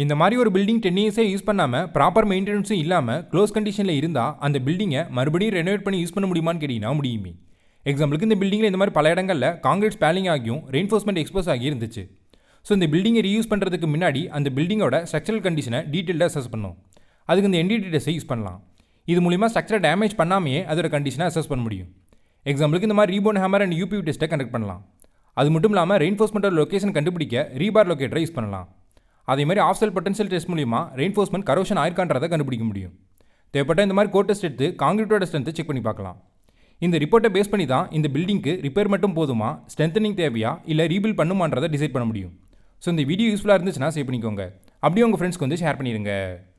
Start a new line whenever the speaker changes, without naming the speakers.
இந்த மாதிரி ஒரு பில்டிங் 10 இயர்ஸே யூஸ் பண்ணாமல் ப்ராப்பர் மெயின்டெனன்ஸும் இல்லாமல் க்ளோஸ் கண்டிஷனில் இருந்தால் அந்த பில்டிங்கை மறுபடியும் ரெனோவேட் பண்ணி யூஸ் பண்ண முடியுமான்னு கேட்டிங்கன்னா முடியுமே. எக்ஸாம்பிளுக்கு இந்த பில்டிங்கில் இந்த மாதிரி பல இடங்களில் காங்கிரீட் ஸ்பேலிங் ஆகியும் ரெயின்ஃபோர்ஸ்மெண்ட் எக்ஸ்போஸ் ஆகி இருந்துச்சு. ஸோ இந்த பில்டிங்கை ரீயூஸ் பண்ணுறதுக்கு முன்னாடி அந்த பில்டிங்கோட ஸ்ட்ரக்சரல் கண்டிஷனை டீட்டெயிலாக அசஸ் பண்ணும். அதுக்கு இந்த NDT டெஸ்ட்டை யூஸ் பண்ணலாம். இது மூலிமா ஸ்ட்ரக்சரை டேமேஜ் பண்ணாமையே அதோட கண்டிஷனை அசஸ் பண்ண முடியும். எக்ஸாம்பிளுக்கு இந்த மாதிரி ரீபோன் ஹேமர் அண்ட் UPV டெஸ்ட்டை கண்டக்ட் பண்ணலாம். அது மட்டும் இல்லாமல் ரெயின்ஃபோர்ஸ்மெண்ட்டோட லொக்கேஷன் கண்டுபிடிக்க ரீபார் லொக்கேட்டரை யூஸ் பண்ணலாம். அதே மாதிரி ஆஃப் செல் பொட்டன்ஷியல் டெஸ்ட் மூலிமா ரெயின்ஃபோர்ஸ்மெண்ட் கரோஷன் ஆயிருக்கான்றதை கண்டுபிடிக்க முடியும். தேவைப்பட்ட இந்த மாதிரி கோட் டெஸ்ட் எடுத்து காங்கிரீட்டோட ஸ்ட்ரென்த்தை செக் பண்ணி பார்க்கலாம். இந்த ரிப்போர்ட்டை பேஸ் பண்ணி தான் இந்த பில்டிங்க்கு ரிப்பேர் மட்டும் போதுமா, ஸ்ட்ரென்தனிங் தேவையா இல்லை ரீபில்ட் பண்ணுமான்றதை டிசைட் பண்ண முடியும். ஸோ இந்த வீடியோ யூஸ்ஃபுல்லாக இருந்துச்சுன்னா சேவ் பண்ணிக்கோங்க. அப்படியே உங்கள் ஃப்ரெண்ட்ஸ்க்கு வந்து ஷேர் பண்ணிடுங்க.